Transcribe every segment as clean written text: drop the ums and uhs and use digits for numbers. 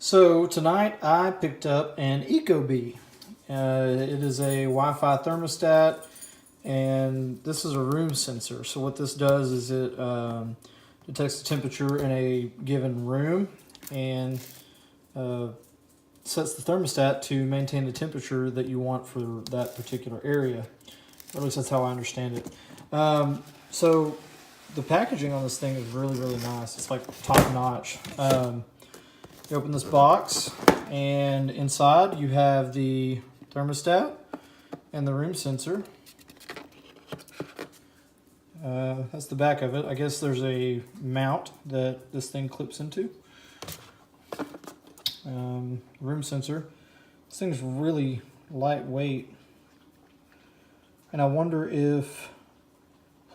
So tonight I picked up an Ecobee. It is a Wi-Fi thermostat, and this is a room sensor. So what this does is it detects the temperature in a given room and sets the thermostat to maintain the temperature that you want for that particular area. Or at least that's how I understand it. So the packaging on this thing is really, really nice. It's like top notch. You open this box, and inside you have the thermostat and the room sensor. That's the back of it. I guess there's a mount that this thing clips into. Room sensor. This thing's really lightweight. And I wonder if,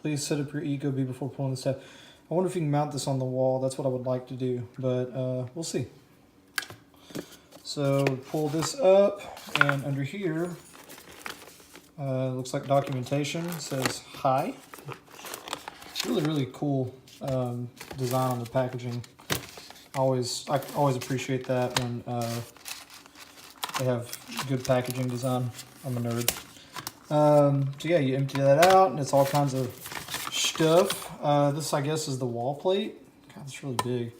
please set up your Ecobee before pulling this out. I wonder if you can mount this on the wall. That's what I would like to do, but we'll see. So pull this up, and under here, looks like documentation. It says hi. It's really, really cool design on the packaging. I always appreciate that when they have good packaging design. I'm a nerd. So yeah, you empty that out, and it's all kinds of stuff. This, I guess, is the wall plate. God, it's really big.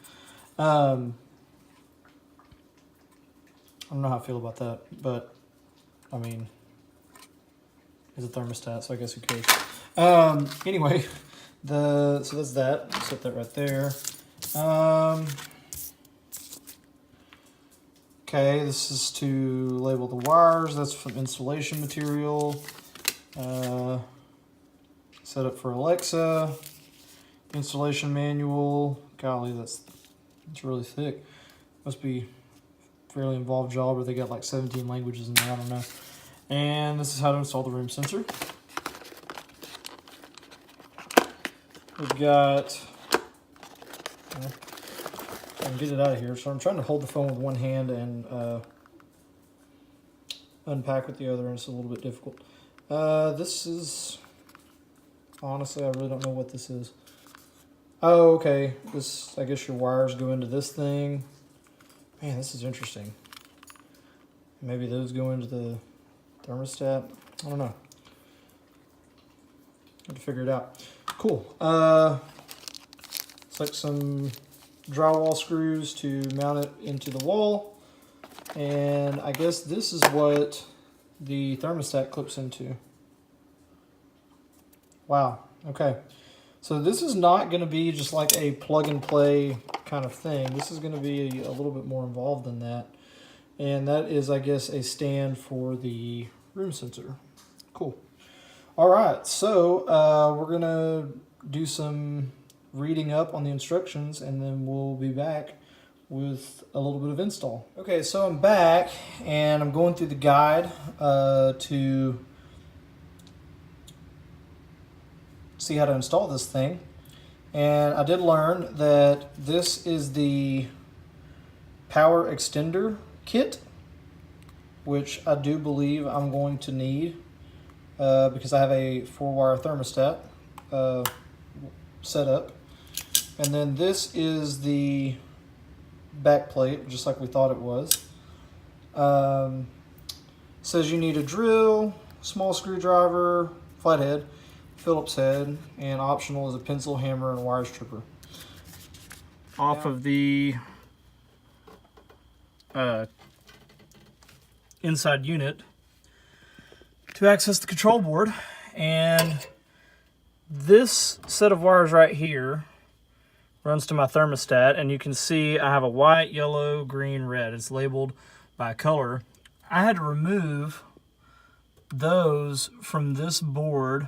I don't know how I feel about that, but I mean, it's a thermostat, so I guess who cares? Anyway, so that's that. Set that right there. Okay, this is to label the wires. That's from installation material. Set up for Alexa. Installation manual. Golly, it's really thick. Must be a fairly involved job, or they got like 17 languages in there, I don't know. And this is how to install the room sensor. We've got, I can get it out of here, so I'm trying to hold the phone with one hand and unpack with the other, and it's a little bit difficult. This is, honestly, I really don't know what this is. Oh, okay. This, I guess your wires go into this thing. Man, this is interesting. Maybe those go into the thermostat. I don't know. Have to figure it out. Cool. It's like some drywall screws to mount it into the wall. And I guess this is what the thermostat clips into. Wow. Okay. So this is not going to be just like a plug and play kind of thing. This is going to be a little bit more involved than that. And that is, I guess, a stand for the room sensor. Cool. All right, so we're going to do some reading up on the instructions, and then we'll be back with a little bit of install. Okay, so I'm back, and I'm going through the guide to see how to install this thing. And I did learn that this is the power extender kit, which I do believe I'm going to need because I have a 4-wire thermostat set up. And then this is the back plate, just like we thought it was. Says you need a drill, small screwdriver, flathead, Phillips head, and optional is a pencil, hammer, and wire stripper. Off of the inside unit to access the control board, and this set of wires right here runs to my thermostat, and you can see I have a white, yellow, green, red. It's labeled by color. I had to remove those from this board.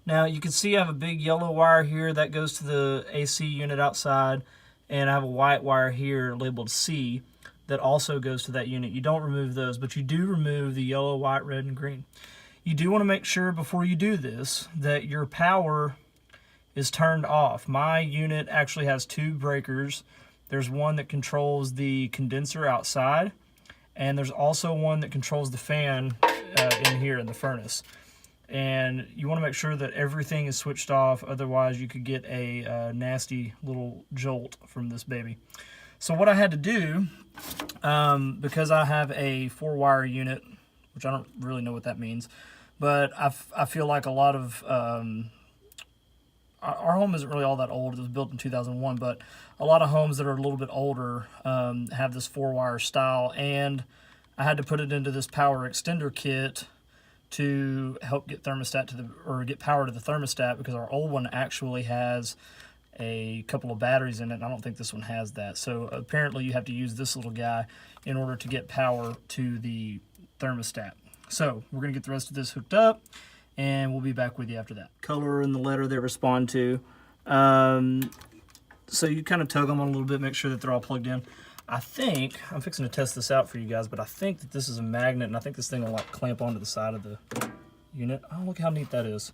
Now you can see I have a big yellow wire here that goes to the AC unit outside, and I have a white wire here labeled C that also goes to that unit. You don't remove those, but you do remove the yellow, white, red, and green. You do want to make sure before you do this that your power is turned off. My unit actually has 2 breakers. There's one that controls the condenser outside, and there's also one that controls the fan in here in the furnace. And you want to make sure that everything is switched off, otherwise you could get a nasty little jolt from this baby. So what I had to do because I have a 4-wire unit, which I don't really know what that means, but I feel like a lot of our home isn't really all that old. It was built in 2001, but a lot of homes that are a little bit older have this 4-wire style, and I had to put it into this power extender kit to help get get power to the thermostat, because our old one actually has a couple of batteries in it, and I don't think this one has that. So apparently you have to use this little guy in order to get power to the thermostat. So we're going to get the rest of this hooked up, and we'll be back with you after that. Color and the letter they respond to. So you kind of tug them on a little bit, make sure that they're all plugged in. I think, I'm fixing to test this out for you guys, but I think that this is a magnet, and I think this thing will like clamp onto the side of the unit. Oh, look how neat that is.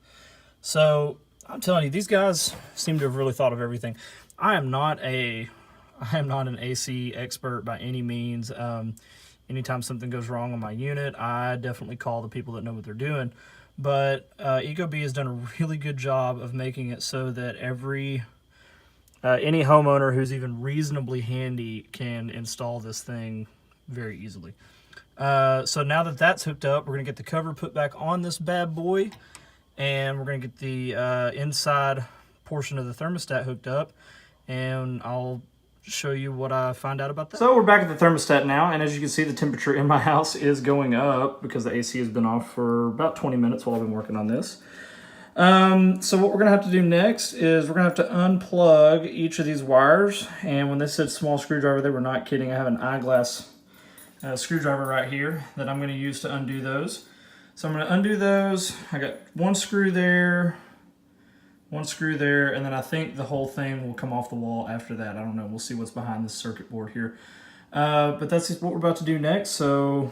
So I'm telling you, these guys seem to have really thought of everything. I am not an AC expert by any means. Anytime something goes wrong on my unit, I definitely call the people that know what they're doing. But Ecobee has done a really good job of making it so that any homeowner who's even reasonably handy can install this thing very easily. So now that that's hooked up, we're going to get the cover put back on this bad boy, and we're going to get the inside portion of the thermostat hooked up, and I'll show you what I find out about that. So we're back at the thermostat now, and as you can see, the temperature in my house is going up because the AC has been off for about 20 minutes while I've been working on this. So what we're going to have to do next is we're going to have to unplug each of these wires. And when they said small screwdriver, they were not kidding. I have an eyeglass screwdriver right here that I'm going to use to undo those. So I'm going to undo those. I got one screw there, and then I think the whole thing will come off the wall after that. I don't know. We'll see what's behind this circuit board here. But that's what we're about to do next. So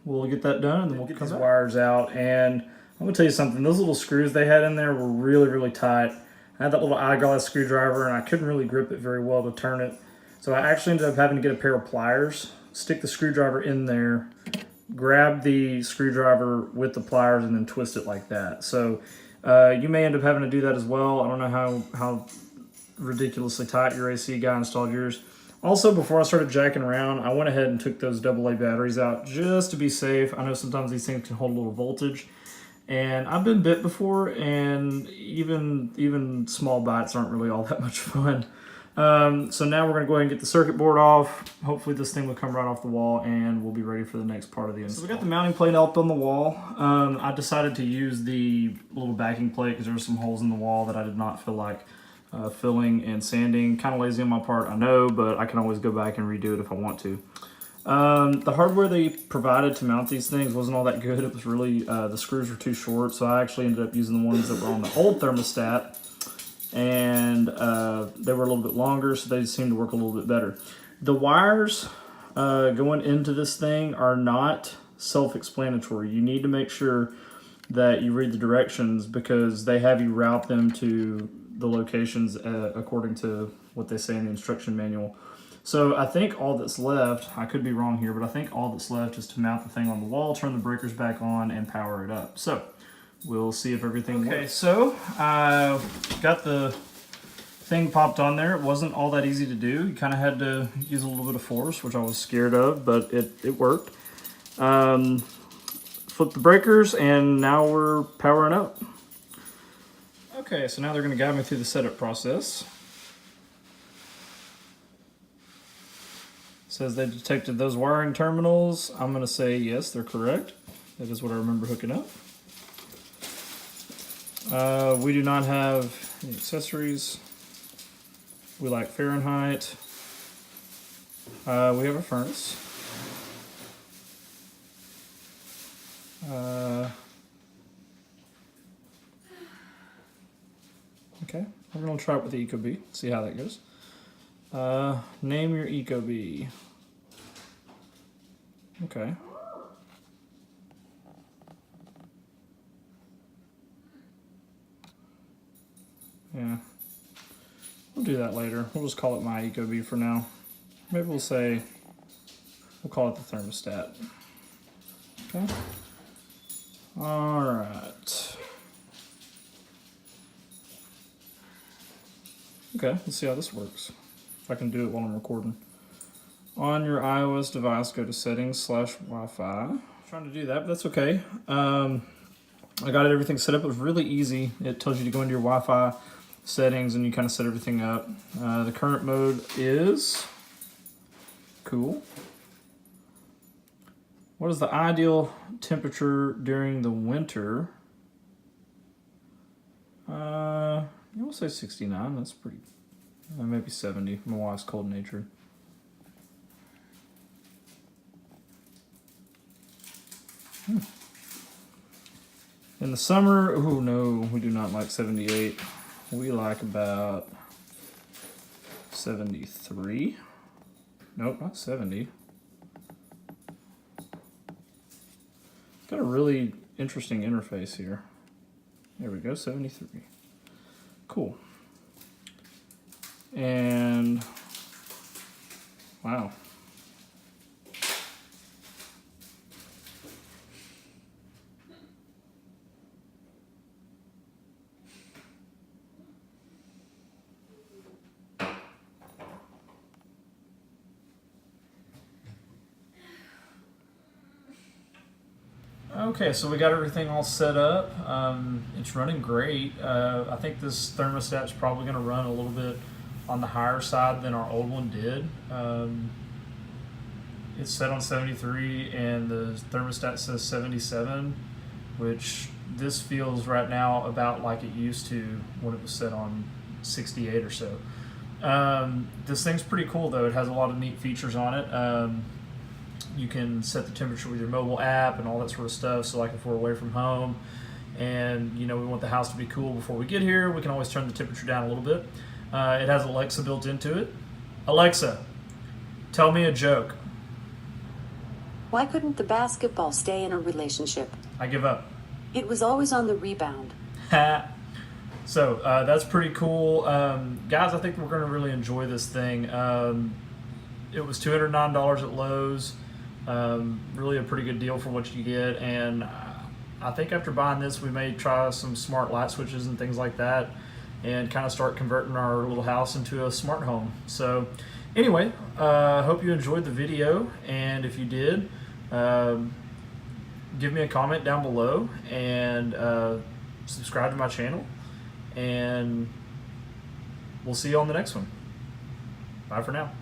we'll get that done, and then we'll get these wires out. And I'm going to tell you something. Those little screws they had in there were really, really tight. I had that little eyeglass screwdriver, and I couldn't really grip it very well to turn it. So I actually ended up having to get a pair of pliers, stick the screwdriver in there, grab the screwdriver with the pliers, and then twist it like that. So you may end up having to do that as well. I don't know how ridiculously tight your AC guy installed yours. Also, before I started jacking around, I went ahead and took those AA batteries out just to be safe. I know sometimes these things can hold a little voltage. And I've been bit before, and even small bites aren't really all that much fun. So now we're going to go ahead and get the circuit board off. Hopefully this thing will come right off the wall, and we'll be ready for the next part of the install. So we got the mounting plate up on the wall. I decided to use the little backing plate because there were some holes in the wall that I did not feel like filling and sanding. Kind of lazy on my part, I know, but I can always go back and redo it if I want to. The hardware they provided to mount these things wasn't all that good. It was really, the screws were too short, so I actually ended up using the ones that were on the old thermostat, and they were a little bit longer, so they seemed to work a little bit better. The wires going into this thing are not self-explanatory. You need to make sure that you read the directions because they have you route them to the locations according to what they say in the instruction manual. So I think all that's left, I could be wrong here, but I think all that's left is to mount the thing on the wall, turn the breakers back on, and power it up. So we'll see if everything works. Okay, so I got the thing popped on there. It wasn't all that easy to do. You kind of had to use a little bit of force, which I was scared of, but it worked. Flip the breakers, and now we're powering up. Okay, so now they're going to guide me through the setup process. Says they detected those wiring terminals. I'm going to say yes, they're correct. That is what I remember hooking up. We do not have any accessories. We like Fahrenheit. We have a furnace. Okay, we're going to try it with the Ecobee, see how that goes. Name your Ecobee. Okay. Yeah. We'll do that later. We'll just call it my Ecobee for now. Maybe we'll call it the thermostat. Okay. Alright. Okay, let's see how this works. If I can do it while I'm recording. On your iOS device, go to settings/Wi-Fi. I'm trying to do that, but that's okay. I got everything set up. It was really easy. It tells you to go into your Wi-Fi settings and you kind of set everything up. The current mode is cool. What is the ideal temperature during the winter? We'll say 69. That's pretty. Maybe 70. My wife's cold-natured. In the summer, oh no, we do not like 78. We like about 73. Nope, not 70. Got a really interesting interface here. There we go, 73. Cool. And wow. Okay, so we got everything all set up. It's running great. I think this thermostat is probably going to run a little bit on the higher side than our old one did. It's set on 73 and the thermostat says 77, which this feels right now about like it used to when it was set on 68 or so. This thing's pretty cool though. It has a lot of neat features on it. You can set the temperature with your mobile app and all that sort of stuff. So like if we're away from home and we want the house to be cool before we get here, we can always turn the temperature down a little bit. It has Alexa built into it. Alexa, tell me a joke. Why couldn't the basketball stay in a relationship? I give up. It was always on the rebound. So that's pretty cool. Guys, I think we're going to really enjoy this thing. It was $209 at Lowe's. Really a pretty good deal for what you get, and I think after buying this we may try some smart light switches and things like that and kind of start converting our little house into a smart home. So anyway, hope you enjoyed the video, and if you did, give me a comment down below and subscribe to my channel, and we'll see you on the next one. Bye for now.